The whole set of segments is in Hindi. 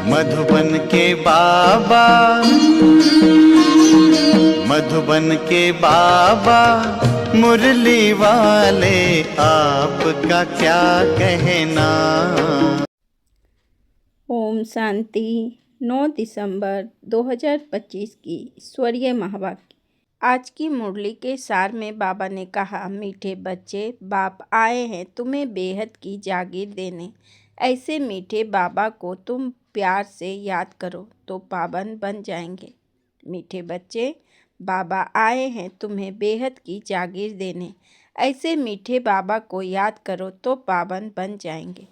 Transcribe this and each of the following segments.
मधुबन के बाबा, मधुबन के बाबा मुरली वाले, आपका क्या कहना। ओम शांति। 9 दिसंबर 2025 की ईश्वरीय महावाक्य। आज की मुरली के सार में बाबा ने कहा, मीठे बच्चे, बाप आए हैं तुम्हें बेहद की जागीर देने। ऐसे मीठे बाबा को तुम प्यार से याद करो तो पावन बन जाएंगे। मीठे बच्चे, बाबा आए हैं तुम्हें बेहद की जागीर देने। ऐसे मीठे बाबा को याद करो तो पावन बन जाएंगे।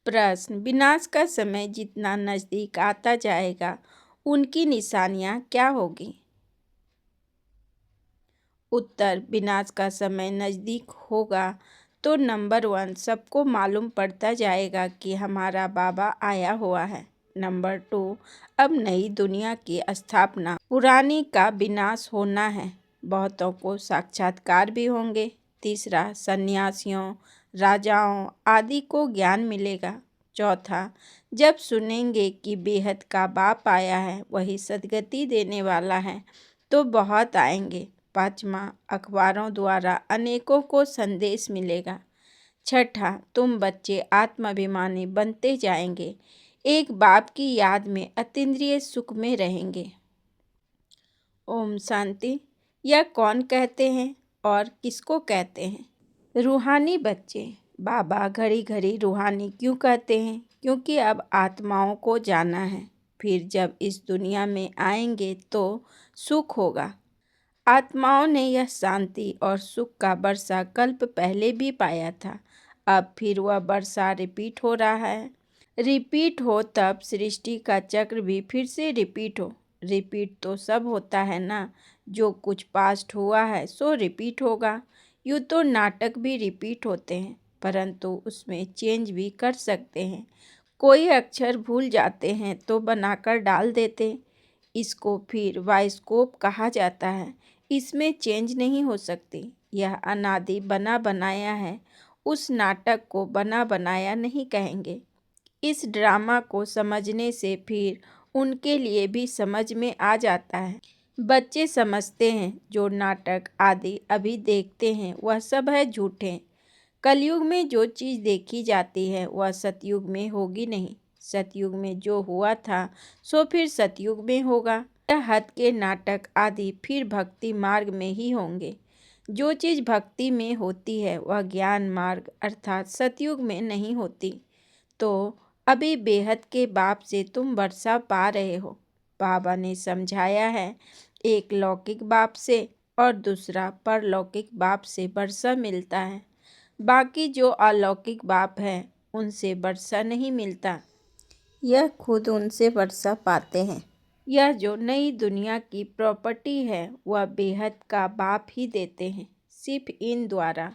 प्रश्न, विनाश का समय जितना नज़दीक आता जाएगा उनकी निशानियां क्या होगी? उत्तर, विनाश का समय नज़दीक होगा तो नंबर 1 सबको मालूम पड़ता जाएगा कि हमारा बाबा आया हुआ है। नंबर 2, अब नई दुनिया की स्थापना, पुरानी का विनाश होना है। बहुतों को साक्षात्कार भी होंगे। तीसरा, सन्यासियों, राजाओं आदि को ज्ञान मिलेगा। चौथा, जब सुनेंगे कि बेहद का बाप आया है, वही सद्गति देने वाला है, तो बहुत आएंगे। पाँचवा, अखबारों द्वारा अनेकों को संदेश मिलेगा। छठा, तुम बच्चे आत्माभिमानी बनते जाएंगे, एक बाप की याद में अतीन्द्रिय सुख में रहेंगे। ओम शांति। यह कौन कहते हैं और किसको कहते हैं? रूहानी बच्चे। बाबा घड़ी घड़ी रूहानी क्यों कहते हैं? क्योंकि अब आत्माओं को जाना है, फिर जब इस दुनिया में आएंगे तो सुख होगा। आत्माओं ने यह शांति और सुख का वर्षा कल्प पहले भी पाया था, अब फिर वह वर्षा रिपीट हो रहा है। रिपीट हो तब सृष्टि का चक्र भी फिर से रिपीट हो। रिपीट तो सब होता है ना, जो कुछ पास्ट हुआ है सो रिपीट होगा। यूँ तो नाटक भी रिपीट होते हैं, परंतु उसमें चेंज भी कर सकते हैं। कोई अक्षर भूल जाते हैं तो बनाकर डाल देते, इसको फिर बाइस्कोप कहा जाता है। इसमें चेंज नहीं हो सकती। यह अनादि बना बनाया है, उस नाटक को बना बनाया नहीं कहेंगे। इस ड्रामा को समझने से फिर उनके लिए भी समझ में आ जाता है। बच्चे समझते हैं जो नाटक आदि अभी देखते हैं वह सब है झूठे। कलयुग में जो चीज़ देखी जाती है वह सतयुग में होगी नहीं। सतयुग में जो हुआ था सो फिर सतयुग में होगा। यह हद के नाटक आदि फिर भक्ति मार्ग में ही होंगे। जो चीज़ भक्ति में होती है वह ज्ञान मार्ग अर्थात सतयुग में नहीं होती। तो अभी बेहद के बाप से तुम वर्षा पा रहे हो। बाबा ने समझाया है, एक लौकिक बाप से और दूसरा परलौकिक बाप से वर्षा मिलता है। बाकी जो अलौकिक बाप है उनसे वर्षा नहीं मिलता, यह खुद उनसे वर्षा पाते हैं। यह जो नई दुनिया की प्रॉपर्टी है वह बेहद का बाप ही देते हैं, सिर्फ इन द्वारा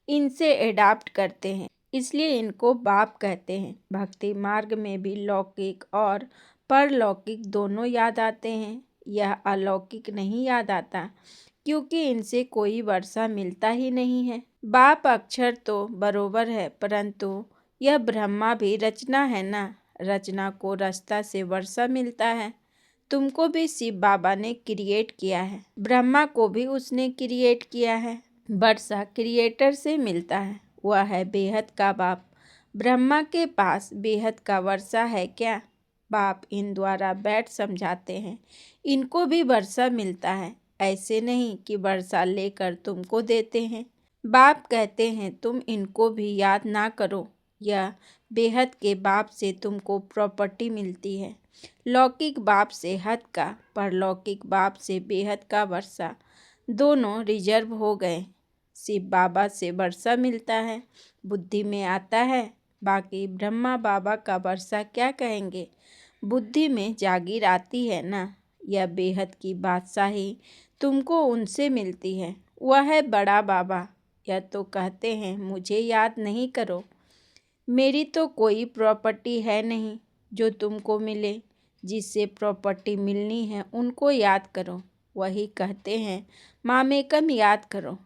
इनसे एडाप्ट करते हैं, इसलिए इनको बाप कहते हैं। भक्ति मार्ग में भी लौकिक और परलौकिक दोनों याद आते हैं। यह अलौकिक नहीं याद आता, क्योंकि इनसे कोई वर्षा मिलता ही नहीं है। बाप अक्षर तो बरोबर है, परंतु यह ब्रह्मा भी रचना है ना, रचना को रास्ता से वर्षा मिलता है। तुमको भी शिव बाबा ने क्रिएट किया है, ब्रह्मा को भी उसने क्रिएट किया है। वर्षा क्रिएटर से मिलता है, वह है बेहद का बाप। ब्रह्मा के पास बेहद का वर्षा है क्या? बाप इन द्वारा बैठ समझाते हैं, इनको भी वर्षा मिलता है। ऐसे नहीं कि वर्षा लेकर तुमको देते हैं। बाप कहते हैं तुम इनको भी याद ना करो, यह बेहद के बाप से तुमको प्रॉपर्टी मिलती है। लौकिक बाप से हद का, परलौकिक बाप से बेहद का वर्षा, दोनों रिजर्व हो गए। शिव बाबा से वर्षा मिलता है, बुद्धि में आता है। बाकी ब्रह्मा बाबा का वर्षा क्या कहेंगे, बुद्धि में जागीर आती है ना। यह बेहद की बादशाही तुमको उनसे मिलती है, वह है बड़ा बाबा। यह तो कहते हैं मुझे याद नहीं करो, मेरी तो कोई प्रॉपर्टी है नहीं जो तुमको मिले। जिससे प्रॉपर्टी मिलनी है उनको याद करो। वही कहते हैं मामेकम याद करो।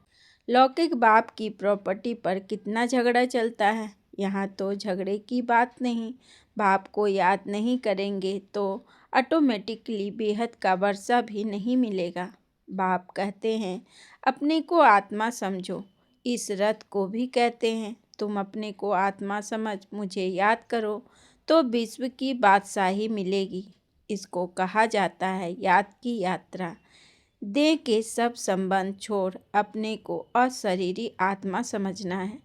लौकिक बाप की प्रॉपर्टी पर कितना झगड़ा चलता है। यहाँ तो झगड़े की बात नहीं। बाप को याद नहीं करेंगे तो ऑटोमेटिकली बेहद का वर्षा भी नहीं मिलेगा। बाप कहते हैं अपने को आत्मा समझो। इस रथ को भी कहते हैं तुम अपने को आत्मा समझ मुझे याद करो तो विश्व की बादशाही मिलेगी। इसको कहा जाता है याद की यात्रा। देह के सब संबंध छोड़ अपने को अशरीरी आत्मा समझना है।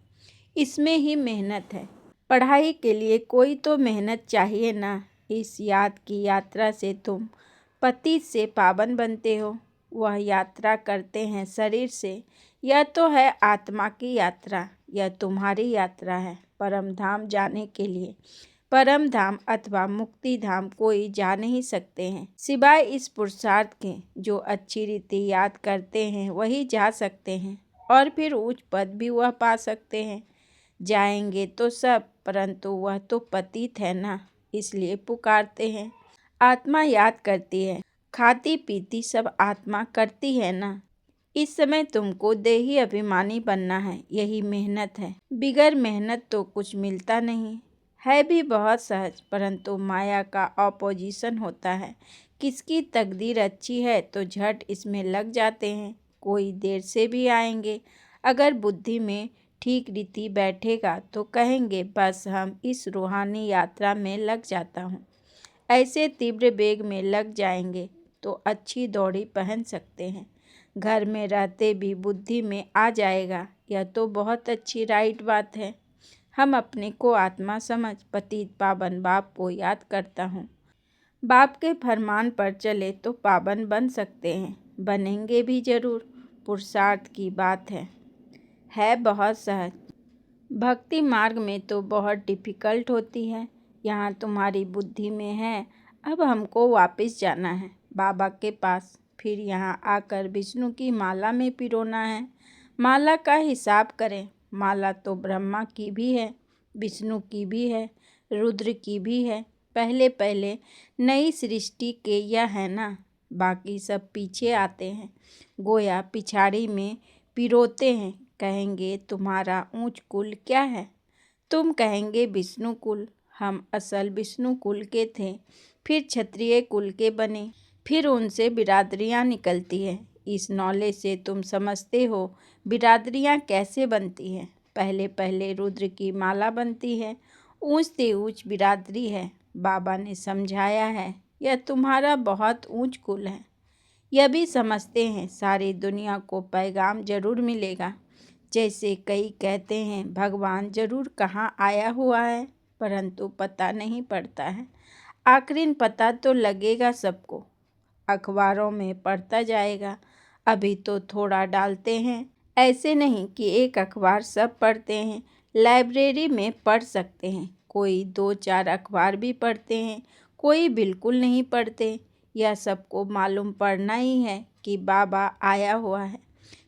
इसमें ही मेहनत है। पढ़ाई के लिए कोई तो मेहनत चाहिए ना। इस याद की यात्रा से तुम पति से पावन बनते हो। वह यात्रा करते हैं शरीर से। यह तो है आत्मा की यात्रा। यह तुम्हारी यात्रा है परम धाम जाने के लिए। परम धाम अथवा मुक्ति धाम कोई जा नहीं सकते हैं सिवाय इस पुरुषार्थ के। जो अच्छी रीति याद करते हैं वही जा सकते हैं और फिर उच्च पद भी वह पा सकते हैं। जाएंगे तो सब, परंतु वह तो पतित है ना, इसलिए पुकारते हैं। आत्मा याद करती है, खाती पीती सब आत्मा करती है ना। इस समय तुमको देही अभिमानी बनना है, यही मेहनत है। बिगर मेहनत तो कुछ मिलता नहीं है भी बहुत सहज, परंतु माया का ऑपोजिशन होता है। किसकी तकदीर अच्छी है तो झट इसमें लग जाते हैं। कोई देर से भी आएंगे। अगर बुद्धि में ठीक रीति बैठेगा तो कहेंगे बस हम इस रूहानी यात्रा में लग जाता हूँ। ऐसे तीव्र वेग में लग जाएंगे तो अच्छी दौड़ी पहन सकते हैं। घर में रहते भी बुद्धि में आ जाएगा। यह तो बहुत अच्छी राइट बात है। हम अपने को आत्मा समझ पतित पावन बाप को याद करता हूँ। बाप के फरमान पर चले तो पावन बन सकते हैं, बनेंगे भी जरूर। पुरुषार्थ की बात है बहुत सहज। भक्ति मार्ग में तो बहुत डिफ़िकल्ट होती है। यहाँ तुम्हारी बुद्धि में है। अब हमको वापस जाना है बाबा के पास। फिर यहाँ आकर विष्णु की माला में पिरोना है। माला का हिसाब करें। माला तो ब्रह्मा की भी है, विष्णु की भी है, रुद्र की भी है। पहले पहले नई सृष्टि के यह है ना, बाकी सब पीछे आते हैं। गोया पिछाड़ी में पिरोते हैं। कहेंगे तुम्हारा ऊंच कुल क्या है? तुम कहेंगे विष्णु कुल। हम असल विष्णु कुल के थे, फिर क्षत्रिय कुल के बने, फिर उनसे बिरादरियां निकलती है। इस नॉलेज से तुम समझते हो बिरादरियां कैसे बनती हैं। पहले पहले रुद्र की माला बनती है, ऊंच से ऊंच बिरादरी है। बाबा ने समझाया है यह तुम्हारा बहुत ऊंच कुल है। यह भी समझते हैं सारी दुनिया को पैगाम जरूर मिलेगा। जैसे कई कहते हैं भगवान जरूर कहाँ आया हुआ है, परंतु पता नहीं पड़ता है। आखिर पता तो लगेगा सबको। अखबारों में पढ़ता जाएगा। अभी तो थोड़ा डालते हैं। ऐसे नहीं कि एक अखबार सब पढ़ते हैं। लाइब्रेरी में पढ़ सकते हैं। कोई 2-4 अखबार भी पढ़ते हैं, कोई बिल्कुल नहीं पढ़ते। यह सबको मालूम पड़ना ही है कि बाबा आया हुआ है।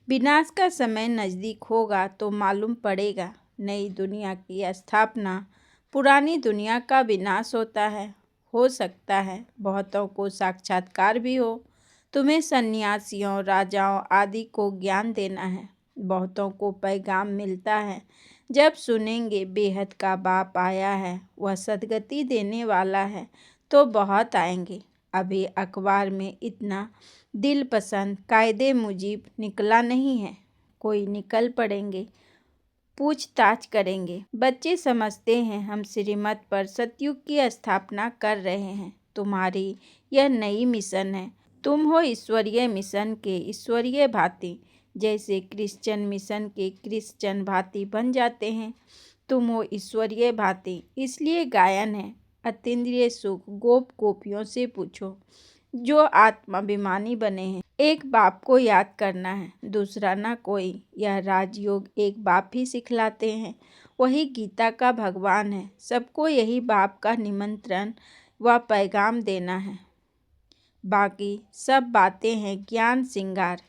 विनाश का समय नज़दीक होगा तो मालूम पड़ेगा। नई दुनिया की स्थापना, पुरानी दुनिया का विनाश होता है। हो सकता है बहुतों को साक्षात्कार भी हो। तुम्हें सन्यासियों, राजाओं आदि को ज्ञान देना है। बहुतों को पैगाम मिलता है। जब सुनेंगे बेहद का बाप आया है, वह सद्गति देने वाला है, तो बहुत आएंगे। अभी अखबार में इतना दिल पसंद कायदे मुजीब निकला नहीं है। कोई निकल पड़ेंगे, पूछताछ करेंगे। बच्चे समझते हैं हम श्रीमत पर सतयुग की स्थापना कर रहे हैं। तुम्हारी यह नई मिशन है। तुम हो ईश्वरीय मिशन के ईश्वरीय भांति। जैसे क्रिश्चियन मिशन के क्रिश्चियन भांति बन जाते हैं, तुम हो ईश्वरीय भांति। इसलिए गायन है अतीन्द्रिय सुख। गोप गोपियों से पूछो जो आत्माभिमानी बने हैं। एक बाप को याद करना है, दूसरा ना कोई। यह राजयोग एक बाप ही सिखलाते हैं। वही गीता का भगवान है। सबको यही बाप का निमंत्रण व पैगाम देना है। बाकी सब बातें हैं ज्ञान श्रृंगार।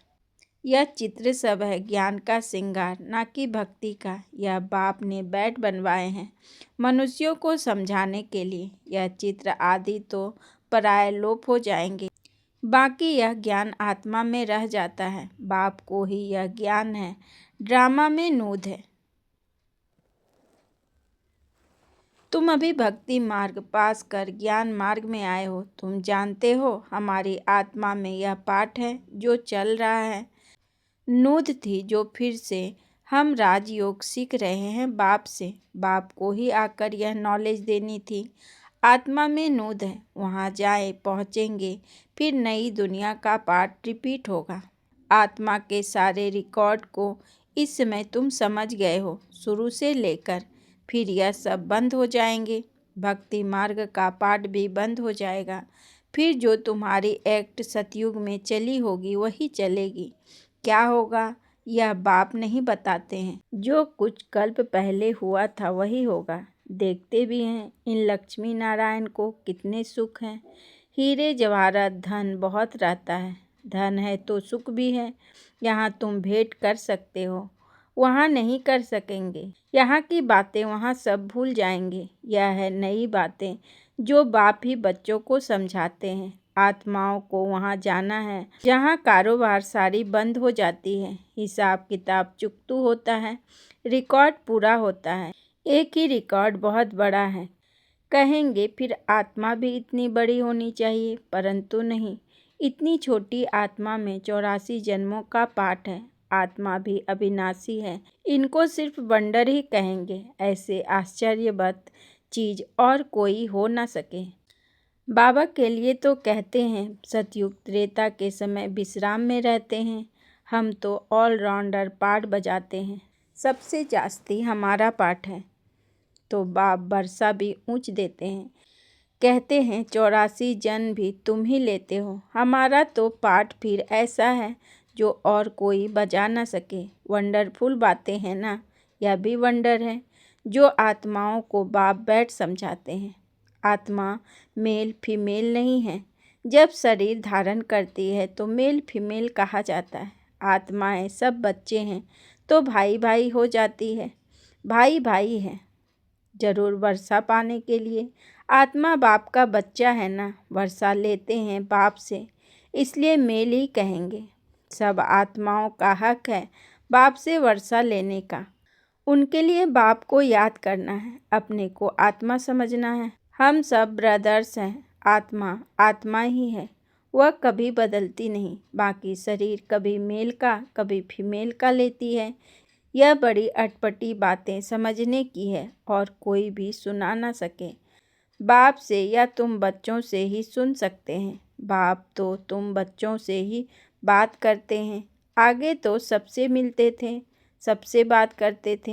यह चित्र सब है ज्ञान का श्रृंगार, ना कि भक्ति का। यह बाप ने बैट बनवाए हैं मनुष्यों को समझाने के लिए। यह चित्र आदि तो पराय लोप हो जाएंगे। बाकी यह ज्ञान आत्मा में रह जाता है। बाप को ही यह ज्ञान है। ड्रामा में नूद है। तुम अभी भक्ति मार्ग पास कर ज्ञान मार्ग में आए हो। तुम जानते हो हमारी आत्मा में यह पाठ है जो चल रहा है। नूद थी जो फिर से हम राजयोग सीख रहे हैं बाप से। बाप को ही आकर यह नॉलेज देनी थी। आत्मा में नूद है, वहाँ जाए पहुँचेंगे, फिर नई दुनिया का पाठ रिपीट होगा। आत्मा के सारे रिकॉर्ड को इस समय तुम समझ गए हो, शुरू से लेकर। फिर यह सब बंद हो जाएंगे। भक्ति मार्ग का पाठ भी बंद हो जाएगा। फिर जो तुम्हारी एक्ट सतयुग में चली होगी वही चलेगी। क्या होगा यह बाप नहीं बताते हैं। जो कुछ कल्प पहले हुआ था वही होगा। देखते भी हैं इन लक्ष्मी नारायण को कितने सुख हैं। हीरे जवाहरात धन बहुत रहता है। धन है तो सुख भी है। यहाँ तुम भेंट कर सकते हो, वहाँ नहीं कर सकेंगे। यहाँ की बातें वहाँ सब भूल जाएंगे। यह है नई बातें जो बाप ही बच्चों को समझाते हैं। आत्माओं को वहाँ जाना है जहाँ कारोबार सारी बंद हो जाती है, हिसाब किताब चुकतू होता है, रिकॉर्ड पूरा होता है। एक ही रिकॉर्ड बहुत बड़ा है। कहेंगे फिर आत्मा भी इतनी बड़ी होनी चाहिए, परंतु नहीं। इतनी छोटी आत्मा में 84 जन्मों का पाठ है। आत्मा भी अविनाशी है। इनको सिर्फ वंडर ही कहेंगे। ऐसे आश्चर्यवत चीज और कोई हो ना सके। बाबा के लिए तो कहते हैं सतयुग त्रेता के समय विश्राम में रहते हैं। हम तो ऑलराउंडर पाठ बजाते हैं। सबसे जास्ती हमारा पाठ है। तो बाप वर्षा भी ऊंच देते हैं। कहते हैं 84 जन भी तुम ही लेते हो। हमारा तो पाठ फिर ऐसा है जो और कोई बजा ना सके। वंडरफुल बातें हैं ना। यह भी वंडर है जो आत्माओं को बाप बैठ समझाते हैं। आत्मा मेल फीमेल नहीं है। जब शरीर धारण करती है तो मेल फीमेल कहा जाता है। आत्माएं सब बच्चे हैं तो भाई भाई हो जाती है। भाई भाई है जरूर वर्षा पाने के लिए। आत्मा बाप का बच्चा है ना, वर्षा लेते हैं बाप से, इसलिए मेल ही कहेंगे। सब आत्माओं का हक है बाप से वर्षा लेने का। उनके लिए बाप को याद करना है, अपने को आत्मा समझना है। हम सब ब्रदर्स हैं। आत्मा आत्मा ही है, वह कभी बदलती नहीं। बाकी शरीर कभी मेल का कभी फीमेल का लेती है। यह बड़ी अटपटी बातें समझने की है और कोई भी सुना ना सके। बाप से या तुम बच्चों से ही सुन सकते हैं। बाप तो तुम बच्चों से ही बात करते हैं। आगे तो सबसे मिलते थे, सबसे बात करते थे।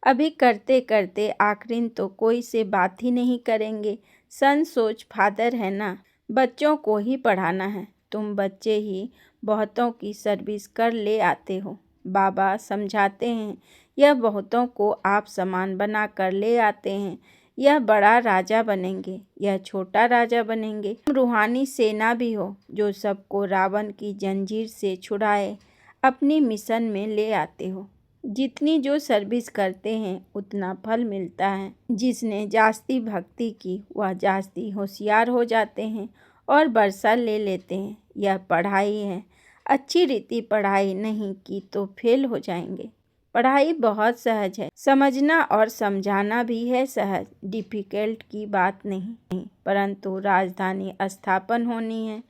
अभी करते करते आखिर तो कोई से बात ही नहीं करेंगे। सन सोच फादर है ना, बच्चों को ही पढ़ाना है। तुम बच्चे ही बहुतों की सर्विस कर ले आते हो। बाबा समझाते हैं यह बहुतों को आप समान बना कर ले आते हैं। यह बड़ा राजा बनेंगे, यह छोटा राजा बनेंगे। तुम रूहानी सेना भी हो जो सबको रावण की जंजीर से छुड़ाए अपनी मिशन में ले आते हो। जितनी जो सर्विस करते हैं उतना फल मिलता है। जिसने जास्ती भक्ति की वह जास्ती होशियार हो जाते हैं और वर्षा ले लेते हैं। यह पढ़ाई है। अच्छी रीति पढ़ाई नहीं की तो फेल हो जाएंगे। पढ़ाई बहुत सहज है, समझना और समझाना भी है सहज, डिफिकल्ट की बात नहीं। परंतु राजधानी स्थापन होनी है,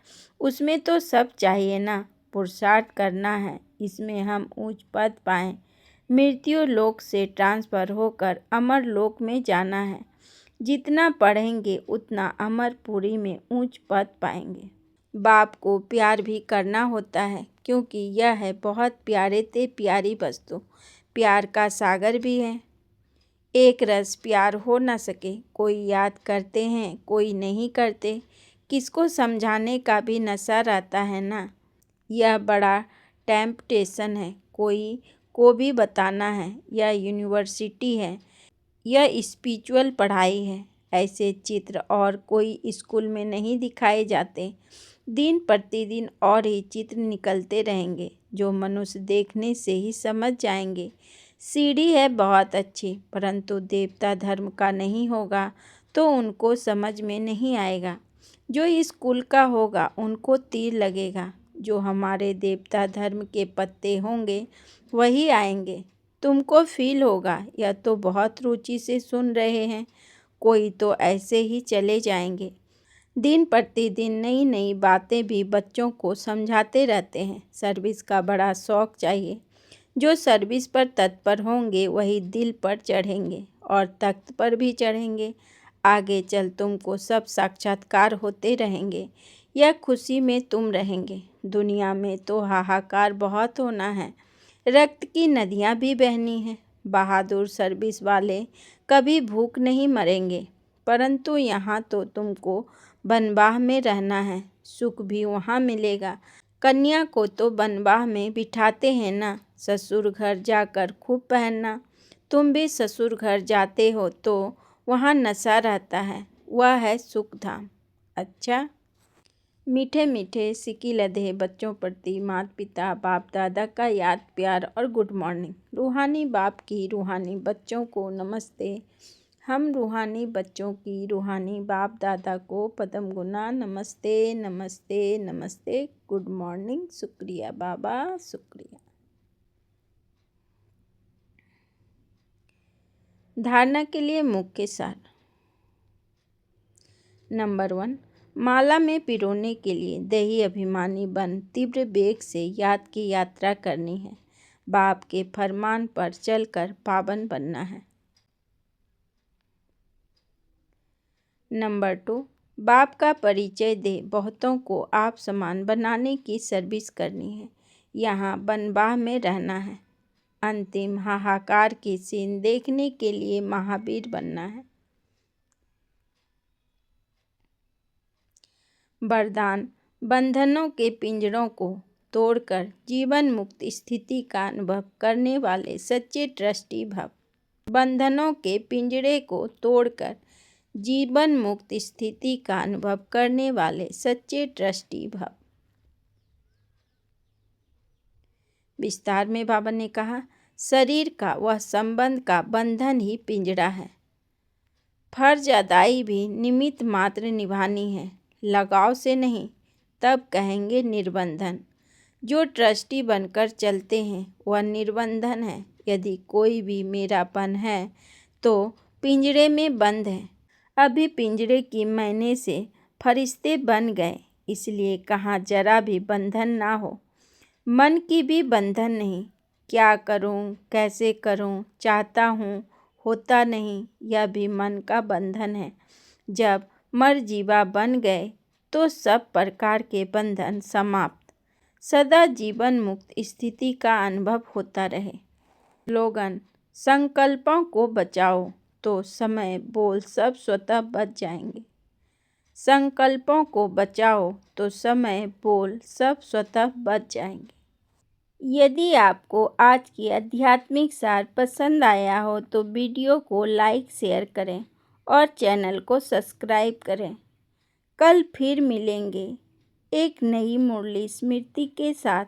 उसमें तो सब चाहिए ना। पुरुषार्थ करना है, इसमें हम ऊंच पद पाएं। मृत्यु लोक से ट्रांसफर होकर अमर लोक में जाना है। जितना पढ़ेंगे उतना अमरपुरी में ऊंच पद पाएंगे। बाप को प्यार भी करना होता है क्योंकि यह है बहुत प्यारे ते प्यारी वस्तु। प्यार का सागर भी है। एक रस प्यार हो न सके। कोई याद करते हैं कोई नहीं करते। किसको समझाने का भी नशा रहता है ना। यह बड़ा टेम्पटेशन है। कोई को भी बताना है। यह यूनिवर्सिटी है, यह स्पिरिचुअल पढ़ाई है। ऐसे चित्र और कोई स्कूल में नहीं दिखाए जाते। दिन प्रतिदिन और ही चित्र निकलते रहेंगे जो मनुष्य देखने से ही समझ जाएंगे। सीढ़ी है बहुत अच्छी, परंतु देवता धर्म का नहीं होगा तो उनको समझ में नहीं आएगा। जो इस कुल का होगा उनको तीर लगेगा। जो हमारे देवता धर्म के पत्ते होंगे वही आएंगे। तुमको फील होगा, यह तो बहुत रुचि से सुन रहे हैं। कोई तो ऐसे ही चले जाएंगे। दिन प्रतिदिन नई नई बातें भी बच्चों को समझाते रहते हैं। सर्विस का बड़ा शौक चाहिए। जो सर्विस पर तत्पर होंगे वही दिल पर चढ़ेंगे और तख्त पर भी चढ़ेंगे। आगे चल तुमको सब साक्षात्कार होते रहेंगे। यह खुशी में तुम रहेंगे। दुनिया में तो हाहाकार बहुत होना है। रक्त की नदियाँ भी बहनी हैं। बहादुर सर्विस वाले कभी भूख नहीं मरेंगे। परंतु यहाँ तो तुमको बनवाह में रहना है। सुख भी वहाँ मिलेगा। कन्या को तो बनवाह में बिठाते हैं ना। ससुर घर जाकर खूब पहनना। तुम भी ससुर घर जाते हो तो वहाँ नशा रहता है। वह है सुख धाम। अच्छा, मीठे मीठे सिकी लधे बच्चों प्रति माता पिता बाप दादा का याद प्यार और गुड मॉर्निंग। रूहानी बाप की रूहानी बच्चों को नमस्ते। हम रूहानी बच्चों की रूहानी बाप दादा को पदम गुना नमस्ते नमस्ते नमस्ते। Good morning. शुक्रिया बाबा, शुक्रिया। धारणा के लिए मुख्य सार। नंबर 1, माला में पिरोने के लिए दही अभिमानी बन तीव्र वेग से याद की यात्रा करनी है। बाप के फरमान पर चलकर पावन बनना है। नंबर 2, बाप का परिचय दे बहुतों को आप समान बनाने की सर्विस करनी है। यहाँ बनवाह में रहना है। अंतिम हाहाकार की सीन देखने के लिए महावीर बनना है। वरदान, बंधनों के पिंजरों को तोड़कर जीवन मुक्त स्थिति का अनुभव करने वाले सच्चे ट्रस्टी भव। बंधनों के पिंजरे को तोड़कर जीवन मुक्त स्थिति का अनुभव करने वाले सच्चे ट्रस्टी भव। विस्तार में बाबा ने कहा, शरीर का वह संबंध का बंधन ही पिंजरा है। फर्ज अदाई भी निमित्त मात्र निभानी है, लगाव से नहीं, तब कहेंगे निर्बंधन। जो ट्रस्टी बनकर चलते हैं वह निर्बंधन है। यदि कोई भी मेरापन है तो पिंजरे में बंद है। अभी पिंजरे की मैने से फरिश्ते बन गए, इसलिए कहाँ जरा भी बंधन ना हो। मन की भी बंधन नहीं। क्या करूं, कैसे करूं, चाहता हूं, होता नहीं, यह भी मन का बंधन है। जब मरजीवा बन गए तो सब प्रकार के बंधन समाप्त। सदा जीवन मुक्त स्थिति का अनुभव होता रहे। स्लोगन, संकल्पों को बचाओ तो समय बोल सब स्वतः बच जाएंगे। संकल्पों को बचाओ तो समय बोल सब स्वतः बच जाएंगे। यदि आपको आज की आध्यात्मिक सार पसंद आया हो तो वीडियो को लाइक शेयर करें और चैनल को सब्सक्राइब करें। कल फिर मिलेंगे एक नई मुरली स्मृति के साथ।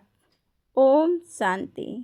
ओम शांति।